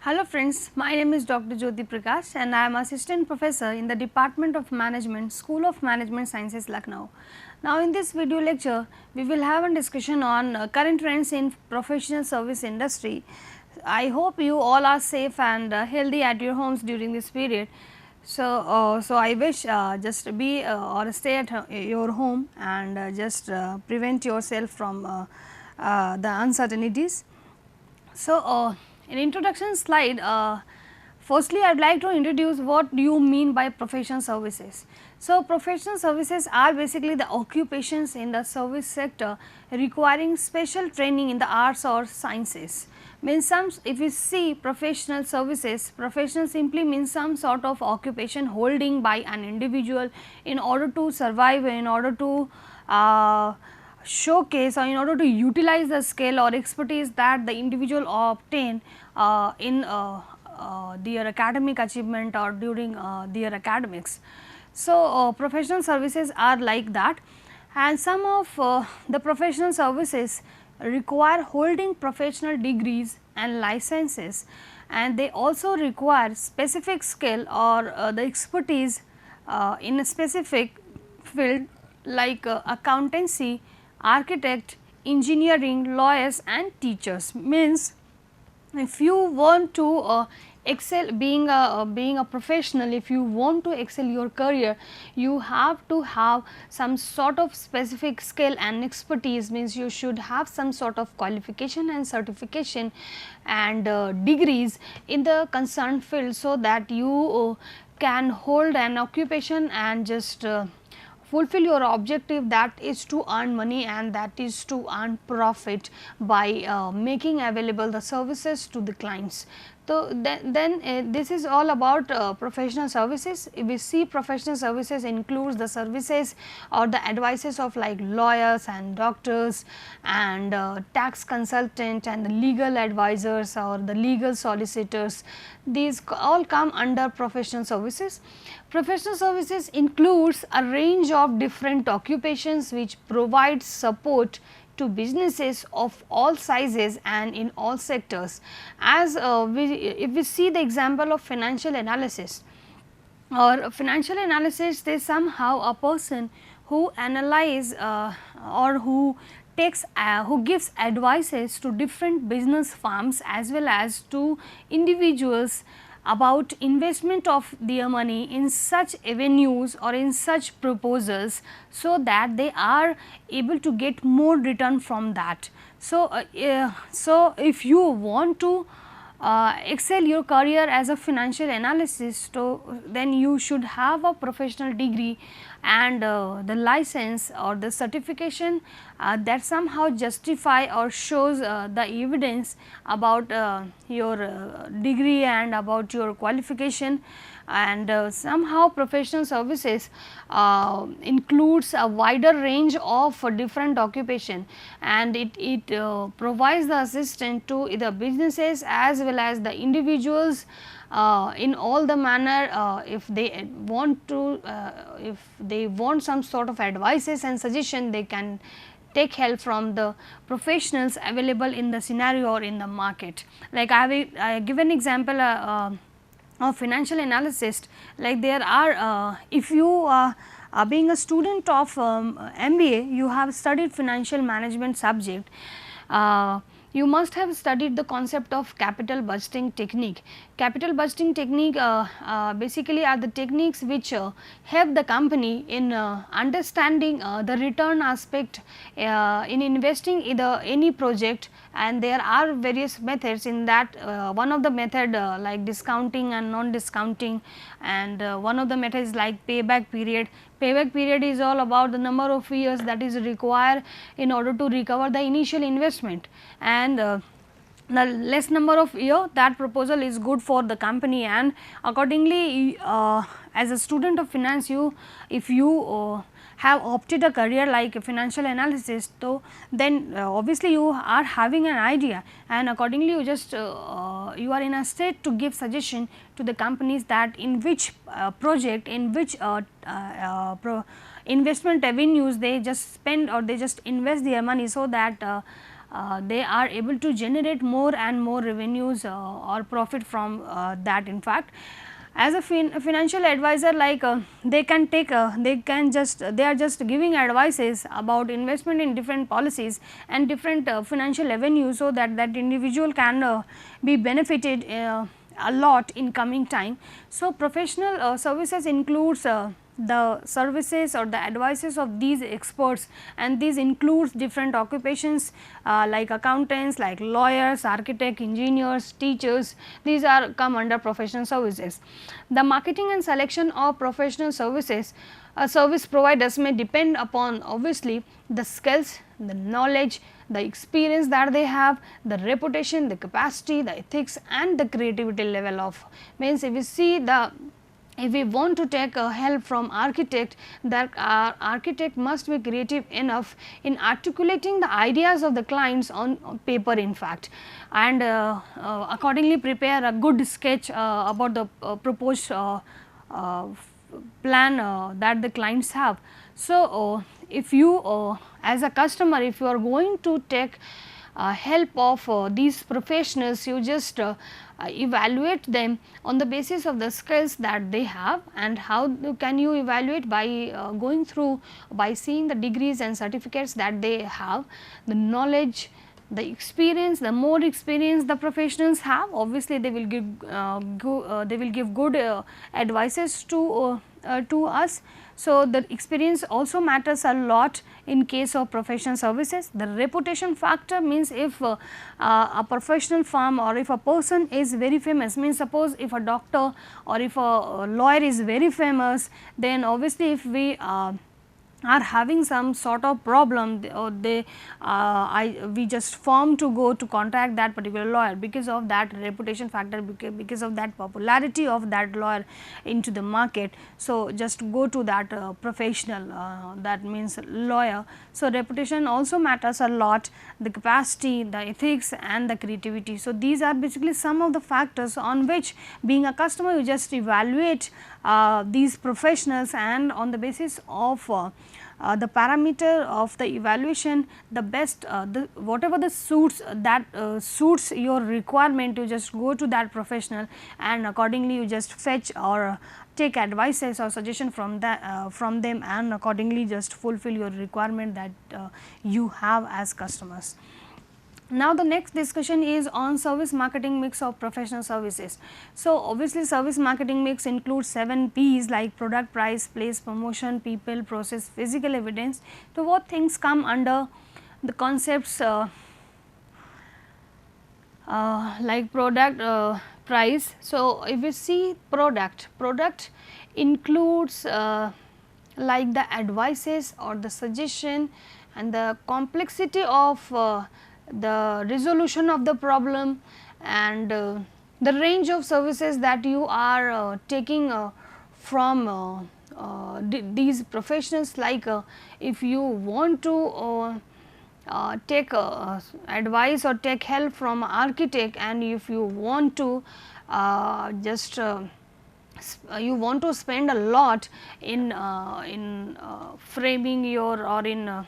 Hello friends, my name is Dr. Jyoti Prakash and I am assistant professor in the Department of Management, School of Management Sciences, Lucknow. Now in this video lecture, we will have a discussion on current trends in professional service industry. I hope you all are safe and healthy at your homes during this period. So I wish just be or stay at your home and just prevent yourself from the uncertainties. In introduction slide, firstly I would like to introduce what do you mean by professional services. So, professional services are basically the occupations in the service sector requiring special training in the arts or sciences. Means some, if you see professional services, professional simply means some sort of occupation holding by an individual in order to survive, in order to showcase or in order to utilize the skill or expertise that the individual obtain in their academic achievement or during their academics. So, professional services are like that, and some of the professional services require holding professional degrees and licenses, and they also require specific skill or the expertise in a specific field like accountancy, architect, engineering, lawyers and teachers. Means if you want to excel being a professional, if you want to excel your career, you have to have some sort of specific skill and expertise. Means you should have some sort of qualification and certification and degrees in the concerned field, so that you can hold an occupation and just fulfill your objective, that is to earn money and that is to earn profit by making available the services to the clients. So, then this is all about professional services. If we see professional services includes the services or the advices of like lawyers and doctors and tax consultant and the legal advisors or the legal solicitors. These all come under professional services. Professional services includes a range of different occupations which provide support to businesses of all sizes and in all sectors. As if we see the example of financial analysis or financial analysis, they somehow a person who analyze or who takes who gives advices to different business firms as well as to individuals about investment of their money in such avenues or in such proposals, so that they are able to get more return from that. So if you want to excel your career as a financial analyst, so then you should have a professional degree and the license or the certification that somehow justify or shows the evidence about your degree and about your qualification. And somehow professional services includes a wider range of different occupation, and it provides the assistance to the businesses as well as the individuals in all the manner. If they want to if they want some sort of advices and suggestion, they can take help from the professionals available in the scenario or in the market. Like I give an example of financial analyst. Like there are if you being a student of MBA, you have studied financial management subject. You must have studied the concept of capital budgeting technique. Capital budgeting technique basically are the techniques which help the company in understanding the return aspect in investing in any project, and there are various methods in that. One of the method like discounting and non-discounting, and one of the methods like payback period. Payback period is all about the number of years that is required in order to recover the initial investment, and the less number of year that proposal is good for the company. And accordingly as a student of finance, you if you have opted a career like a financial analysis, so then obviously you are having an idea, and accordingly you just you are in a state to give suggestion to the companies that in which project, in which investment avenues they just spend or they just invest their money, so that they are able to generate more and more revenues or profit from that. In fact, as a financial advisor, like they can take they are just giving advices about investment in different policies and different financial avenues, so that that individual can be benefited a lot in coming time. So, professional services includes the services or the advices of these experts, and these includes different occupations like accountants, like lawyers, architect, engineers, teachers. These are come under professional services. The marketing and selection of professional services service providers may depend upon obviously the skills, the knowledge, the experience that they have, the reputation, the capacity, the ethics and the creativity level of. Means if we see the, if we want to take help from architect, that architect must be creative enough in articulating the ideas of the clients on paper in fact, and accordingly prepare a good sketch about the proposed plan that the clients have. So, if you as a customer, if you are going to take help of these professionals, you just evaluate them on the basis of the skills that they have. And how can you evaluate? By going through, by seeing the degrees and certificates that they have, the knowledge, the experience. The more experience the professionals have, obviously they will give good advices to us. So, the experience also matters a lot in case of professional services. The reputation factor means if a professional firm or if a person is very famous, means suppose if a doctor or if a lawyer is very famous, then obviously if we are having some sort of problem, or we just form to go to contact that particular lawyer because of that reputation factor, because of that popularity of that lawyer into the market. So, just go to that professional, that means lawyer. So, reputation also matters a lot, the capacity, the ethics and the creativity. So, these are basically some of the factors on which, being a customer, you just evaluate these professionals, and on the basis of the parameter of the evaluation, the best whatever the suits that suits your requirement, you just go to that professional, and accordingly you just fetch or take advices or suggestion from that from them, and accordingly just fulfill your requirement that you have as customers. Now, the next discussion is on service marketing mix of professional services. So, obviously service marketing mix includes 7 P's like product, price, place, promotion, people, process, physical evidence. So, what things come under the concepts like product, price. So, if we see product includes like the advices or the suggestion and the complexity of the resolution of the problem, and the range of services that you are taking from these professionals. Like if you want to take advice or take help from architect, and if you want to just you want to spend a lot in framing your, or in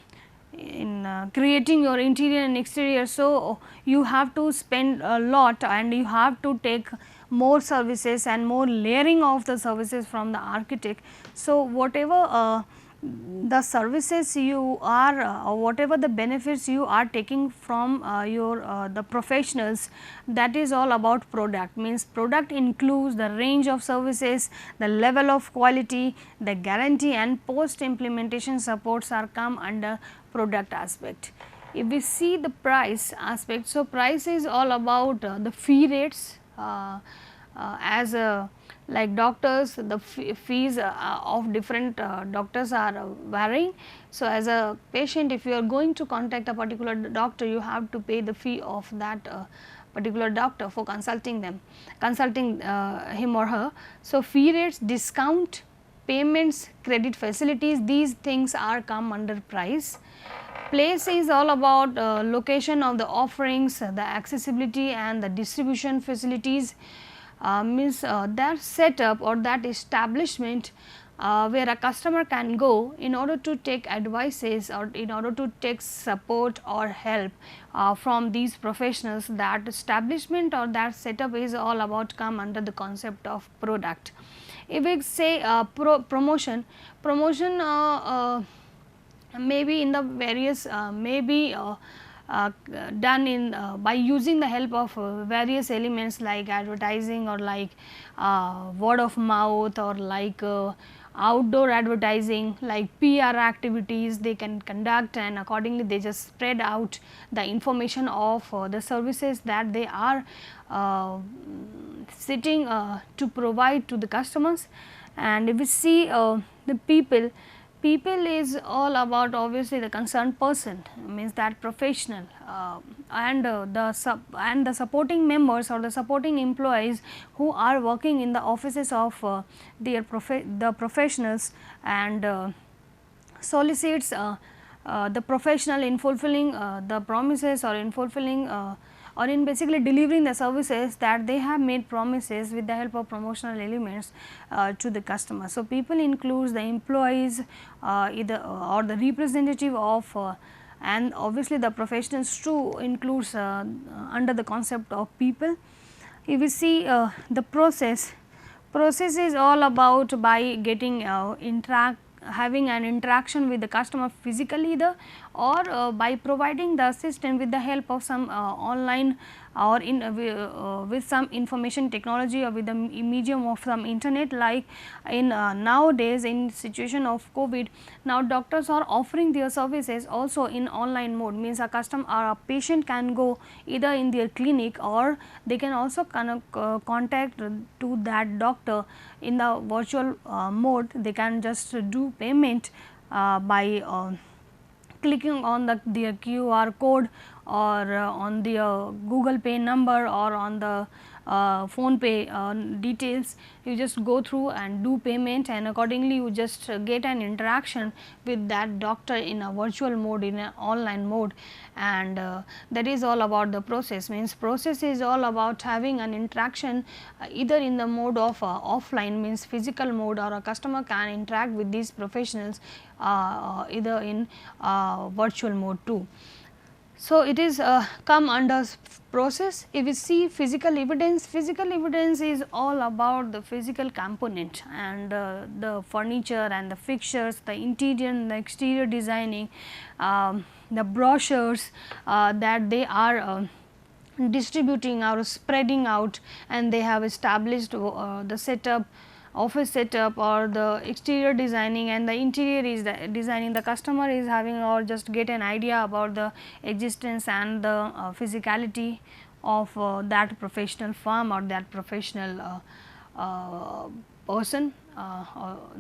creating your interior and exterior. So, you have to spend a lot, and you have to take more services and more layering of the services from the architect. So, whatever the services you are or whatever the benefits you are taking from your the professionals, that is all about product. Means product includes the range of services, the level of quality, the guarantee and post implementation supports are come under product aspect. If we see the price aspect, so price is all about the fee rates, as like doctors, the fees of different doctors are varying. So, as a patient, if you are going to contact a particular doctor, you have to pay the fee of that particular doctor for consulting him or her. So, fee rates, discount, payments, credit facilities, these things are come under price. Place is all about location of the offerings, the accessibility and the distribution facilities. Means that setup or that establishment where a customer can go in order to take advices or in order to take support or help from these professionals. That establishment or that setup is all about come under the concept of product. If we say promotion, maybe in the various maybe done in by using the help of various elements like advertising or like word of mouth or like outdoor advertising, like PR activities they can conduct, and accordingly they just spread out the information of the services that they are sitting to provide to the customers. And if we see the people is all about obviously the concerned person, means that professional, and the supporting members or the supporting employees who are working in the offices of the professionals, and solicits the professional in fulfilling the promises or in fulfilling or in basically delivering the services that they have made promises with the help of promotional elements to the customer. So, people includes the employees either or the representative of and obviously the professionals too includes under the concept of people. If we see the process is all about by getting having an interaction with the customer physically either, or by providing the assistant with the help of some online or in with some information technology or with the medium of some internet, like in nowadays in situation of COVID, now doctors are offering their services also in online mode, means a customer or a patient can go either in their clinic or they can also contact to that doctor in the virtual mode. They can just do payment by clicking on their QR code or on their Google Pay number or on the phone pay details. You just go through and do payment, and accordingly you just get an interaction with that doctor in a virtual mode, in an online mode, and that is all about the process. Means process is all about having an interaction either in the mode of offline, means physical mode, or a customer can interact with these professionals either in virtual mode too. So, it is come under process. If we see physical evidence is all about the physical component and the furniture and the fixtures, the interior and the exterior designing, the brochures that they are distributing or spreading out, and they have established the setup, office setup or the exterior designing, and the interior is designing. The customer is having or just get an idea about the existence and the physicality of that professional firm or that professional person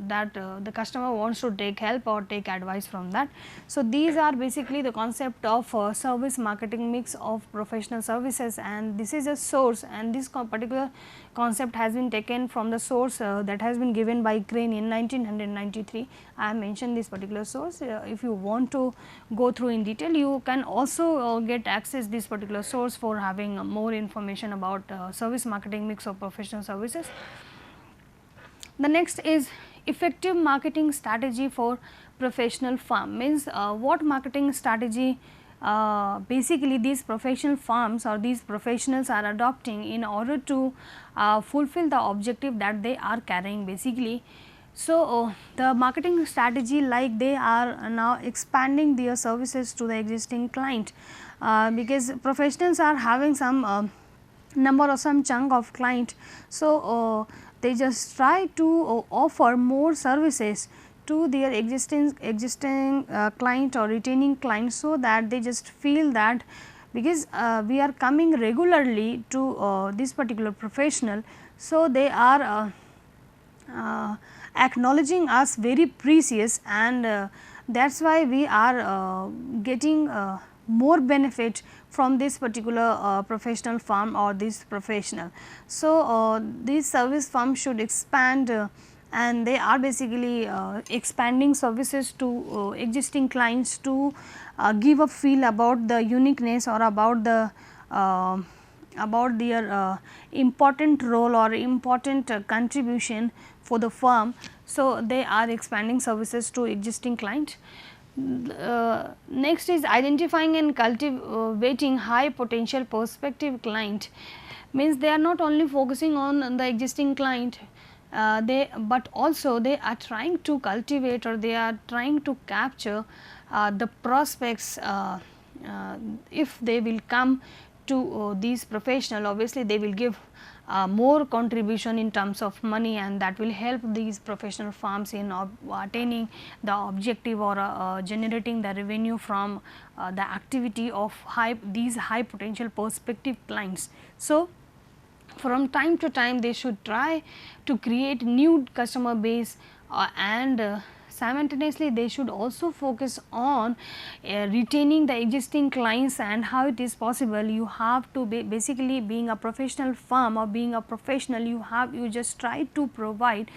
that the customer wants to take help or take advice from that. So, these are basically the concept of service marketing mix of professional services, and this is a source, and this particular concept has been taken from the source that has been given by Crane in 1993. I have mentioned this particular source. If you want to go through in detail, you can also get access this particular source for having more information about service marketing mix of professional services. The next is effective marketing strategy for professional firm, means what marketing strategy basically these professional firms or these professionals are adopting in order to fulfill the objective that they are carrying basically. So, the marketing strategy, like they are now expanding their services to the existing client, because professionals are having some number or some chunk of client. So, they just try to offer more services to their existing client or retaining clients, so that they just feel that because we are coming regularly to this particular professional. So, they are acknowledging us very precious, and that is why we are getting more benefit from this particular professional firm or this professional. So, this service firm should expand and they are basically expanding services to existing clients to give a feel about the uniqueness or about the about their important role or important contribution for the firm. So, they are expanding services to existing client. Next is identifying and cultivating high potential prospective client, means they are not only focusing on the existing client, but also they are trying to cultivate or they are trying to capture the prospects. If they will come to these professional, obviously they will give more contribution in terms of money, and that will help these professional firms in attaining the objective or generating the revenue from the activity of these high potential prospective clients. So, from time to time they should try to create new customer base, and simultaneously they should also focus on retaining the existing clients. And how it is possible? You have to be basically, being a professional firm or being a professional, you just try to provide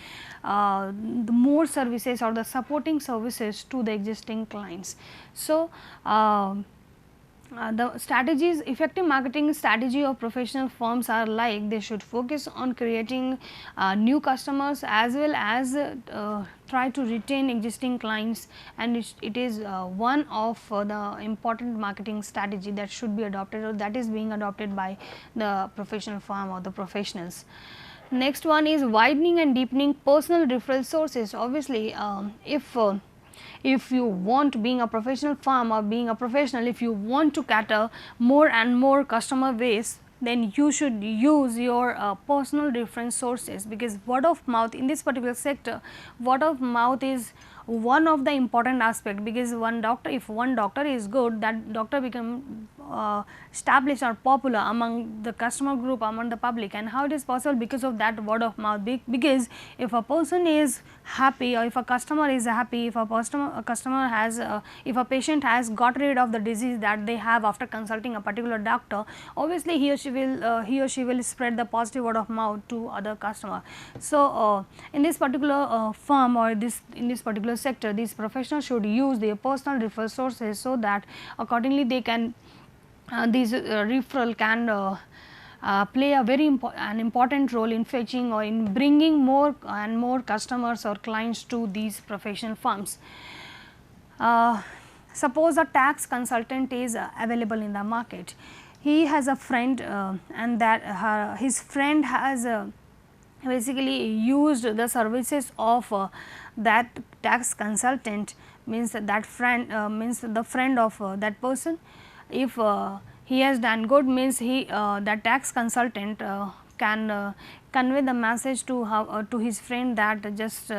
the more services or the supporting services to the existing clients. So, the strategies, effective marketing strategy of professional firms are like, they should focus on creating new customers as well as try to retain existing clients, and it is one of the important marketing strategy that should be adopted, or that is being adopted by the professional firm or the professionals. Next one is widening and deepening personal referral sources. Obviously, if you want, being a professional firm or being a professional, if you want to cater more and more customer base, then you should use your personal reference sources, because word of mouth in this particular sector, word of mouth is one of the important aspect, because if one doctor is good, that doctor become established or popular among the customer group, among the public. And how it is possible? Because of that word of mouth. Because if a person is happy, or if a customer is happy, if a customer has if a patient has got rid of the disease that they have after consulting a particular doctor, obviously he or she will spread the positive word of mouth to other customer. So, in this particular firm or in this particular sector, these professionals should use their personal referral sources, so that accordingly they can these referral can play a very important role in fetching or in bringing more and more customers or clients to these professional firms. Suppose a tax consultant is available in the market. He has a friend and that his friend has basically used the services of that tax consultant, means that friend means the friend of that person. If he has done good, means that tax consultant can convey the message to his friend that just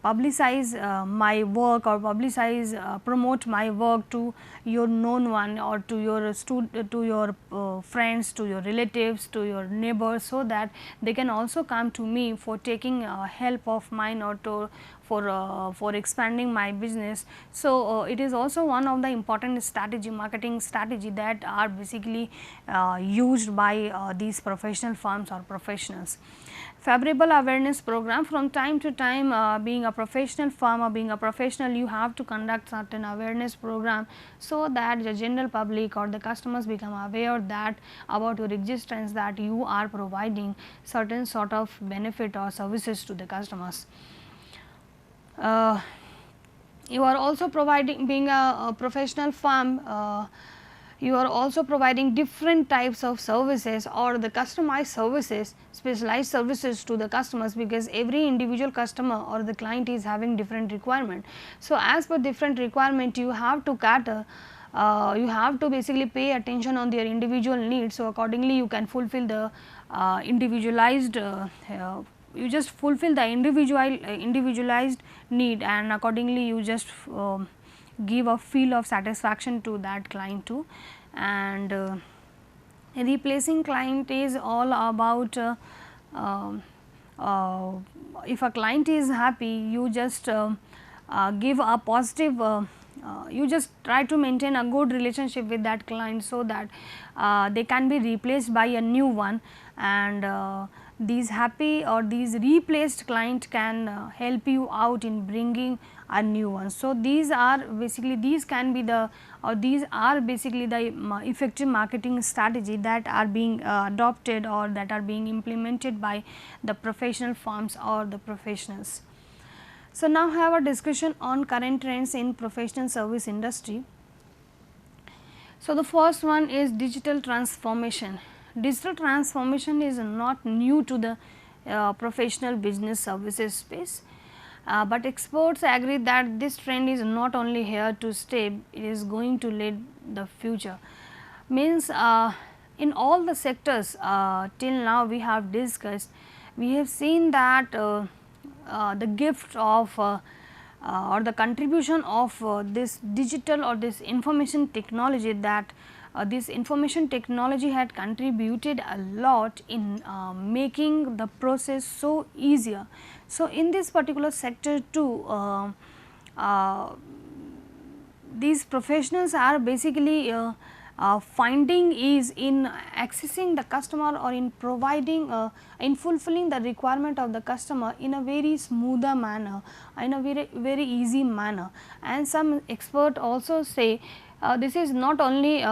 publicize my work, or publicize promote my work to your known one, or to your friends, to your relatives, to your neighbors, so that they can also come to me for taking help of mine, or for expanding my business. So, it is also one of the important marketing strategy that are basically used by these professional firms or professionals. Favorable awareness program. From time to time, being a professional firm or being a professional, you have to conduct certain awareness program, so that the general public or the customers become aware that about your existence, that you are providing certain sort of benefit or services to the customers. You are also providing, being a professional firm, you are also providing different types of services or the customized services, specialized services to the customers, because every individual customer or the client is having different requirement. So, as per different requirement, you have to cater, you have to basically pay attention on their individual needs. So, accordingly you can fulfill the individualized you just fulfill the individualized need, and accordingly you just give a feel of satisfaction to that client too. And replacing client is all about if a client is happy, you just give a positive you just try to maintain a good relationship with that client, so that they can be replaced by a new one, and these happy or these replaced client can help you out in bringing a new one. So, these are basically, these can be the, or these are basically the effective marketing strategy that are being adopted or that are being implemented by the professional firms or the professionals. So, now have a discussion on current trends in professional service industry. So, the first one is digital transformation. Digital transformation is not new to the professional business services space, but experts agree that this trend is not only here to stay, it is going to lead the future. Means in all the sectors till now we have discussed, we have seen that the gift of or the contribution of this digital or this information technology, that this information technology had contributed a lot in making the process so easier. So, in this particular sector too, these professionals are basically finding is in accessing the customer or in providing in fulfilling the requirement of the customer in a very smoother manner, in a very easy manner. And some expert also say this is not only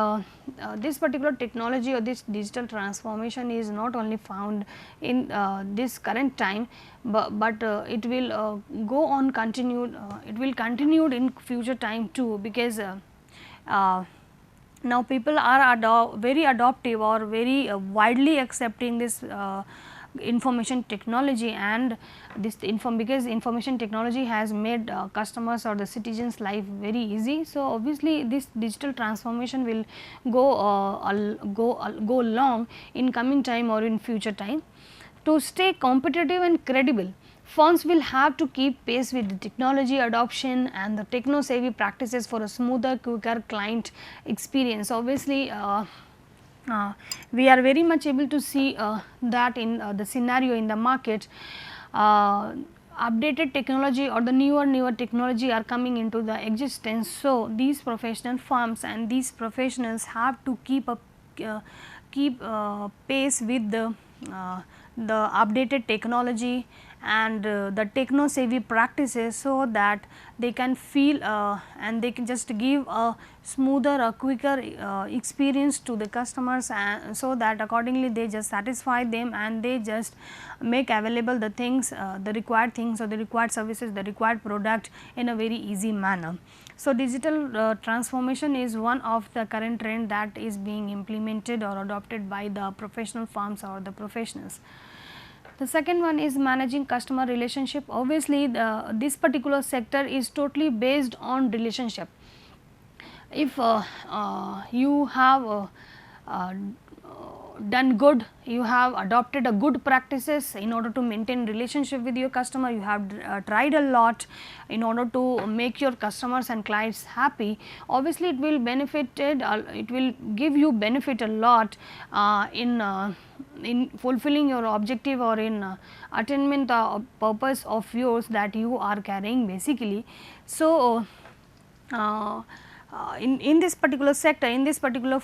this particular technology or this digital transformation is not only found in this current time, but it will go on continued, it will continued in future time too, because now people are very adoptive or very widely accepting this information technology, and this because information technology has made customers or the citizens life very easy. So, obviously, this digital transformation will go long in coming time or in future time. To stay competitive and credible, firms will have to keep pace with the technology adoption and the techno savvy practices for a smoother, quicker client experience. Obviously, we are very much able to see that in the scenario in the market, updated technology or the newer technology are coming into the existence. So, these professional firms and these professionals have to keep pace with the updated technology and the techno savvy practices, so that they can feel and they can just give a smoother or quicker experience to the customers, and so that accordingly they just satisfy them and they just make available the things, the required things or the required services, the required product in a very easy manner. So, digital transformation is one of the current trend that is being implemented or adopted by the professional firms or the professionals. The second one is managing customer relationship. Obviously, this particular sector is totally based on relationship. If you have done good, you have adopted a good practices in order to maintain relationship with your customer, you have tried a lot in order to make your customers and clients happy, obviously it will benefited, it will give you benefit a lot in fulfilling your objective or in attainment purpose of yours that you are carrying basically. So, in this particular sector, in this particular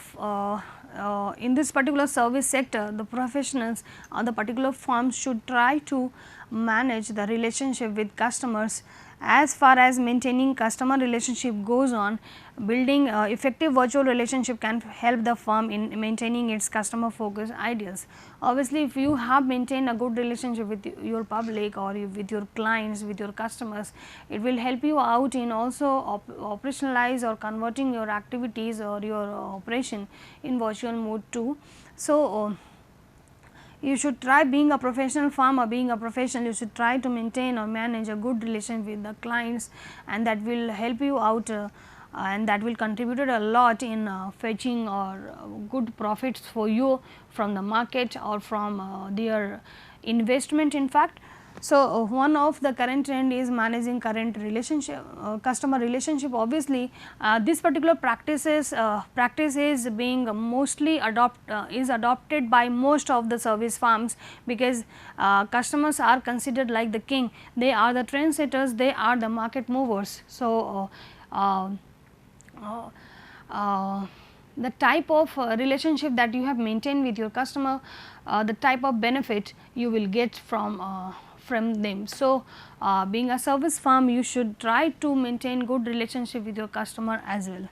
service sector, the professionals or the particular firms should try to manage the relationship with customers. As far as maintaining customer relationship goes on, building effective virtual relationship can help the firm in maintaining its customer focused ideals. Obviously, if you have maintained a good relationship with your public or with your clients, with your customers, it will help you out in also operationalize or converting your activities or your operation in virtual mode too. So, you should try, being a professional firm or being a professional, you should try to maintain or manage a good relation with the clients, and that will help you out and that will contribute a lot in fetching or good profits for you from the market or from their investment in fact. So, one of the current trend is managing current relationship, customer relationship. Obviously, this particular practice is being mostly adopted by most of the service firms, because customers are considered like the king. They are the trendsetters, they are the market movers. So, the type of relationship that you have maintained with your customer, the type of benefit you will get from them. So, being a service firm, you should try to maintain good relationship with your customer as well.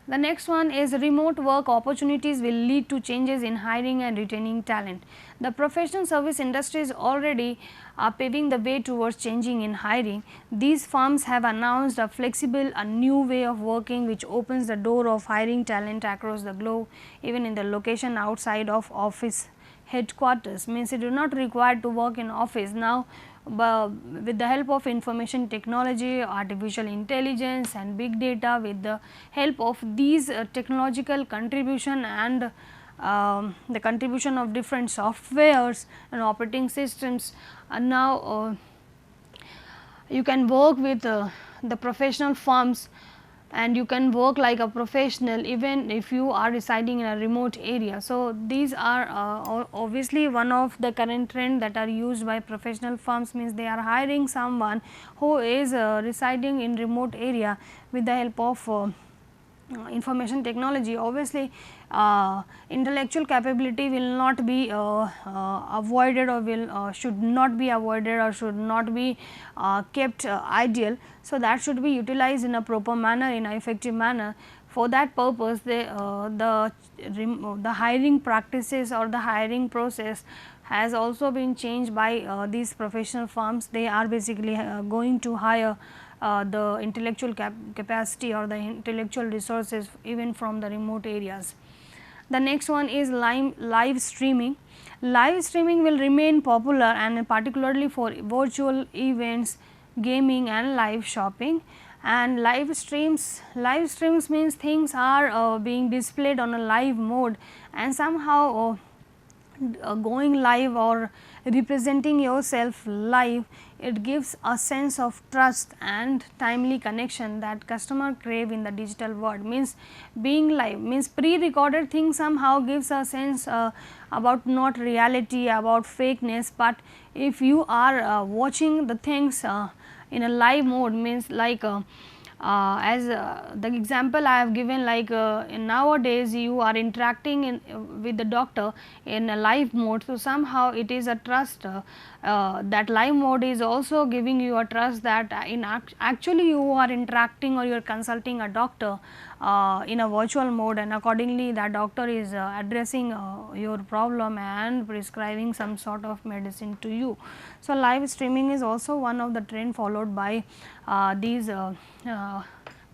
The next one is remote work opportunities will lead to changes in hiring and retaining talent. The professional service industry is already paving the way towards changing in hiring. These firms have announced a flexible, a new way of working which opens the door of hiring talent across the globe, even in the location outside of office headquarters. Means you do not require to work in office now. With the help of information technology, artificial intelligence and big data, with the help of these technological contribution and the contribution of different softwares and operating systems, now you can work with the professional firms, and you can work like a professional even if you are residing in a remote area. So, these are obviously one of the current trend that are used by professional firms, means they are hiring someone who is residing in remote area with the help of information technology. Obviously, intellectual capability will not be avoided, or will should not be avoided, or should not be kept ideal. So, that should be utilized in a proper manner, in an effective manner. For that purpose, the hiring practices or the hiring process has also been changed by these professional firms. They are basically going to hire the intellectual capacity or the intellectual resources even from the remote areas. The next one is live streaming. Live streaming will remain popular, and particularly for virtual events, gaming and live shopping. And live streams means things are being displayed on a live mode, and somehow going live or representing yourself live, it gives a sense of trust and timely connection that customer crave in the digital world. Means being live means pre-recorded things somehow gives a sense about not reality, about fakeness, but if you are watching the things in a live mode, means like as the example I have given, like in nowadays you are interacting with the doctor in a live mode. So, somehow it is a trust, that live mode is also giving you a trust that actually you are interacting or you are consulting a doctor in a virtual mode, and accordingly that doctor is addressing your problem and prescribing some sort of medicine to you. So, live streaming is also one of the trend followed by these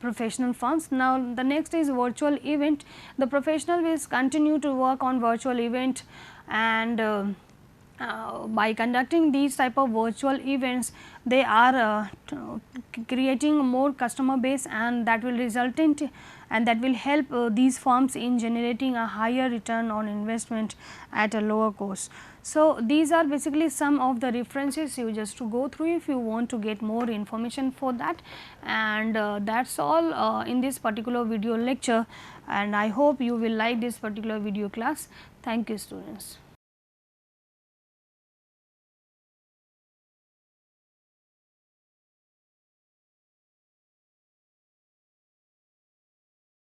professional firms. Now, the next is virtual event. The professional will continue to work on virtual event, and by conducting these type of virtual events, they are creating more customer base, and that will result in and that will help these firms in generating a higher return on investment at a lower cost. So, these are basically some of the references you just to go through if you want to get more information for that, and that is all in this particular video lecture, and I hope you will like this particular video class. Thank you, students.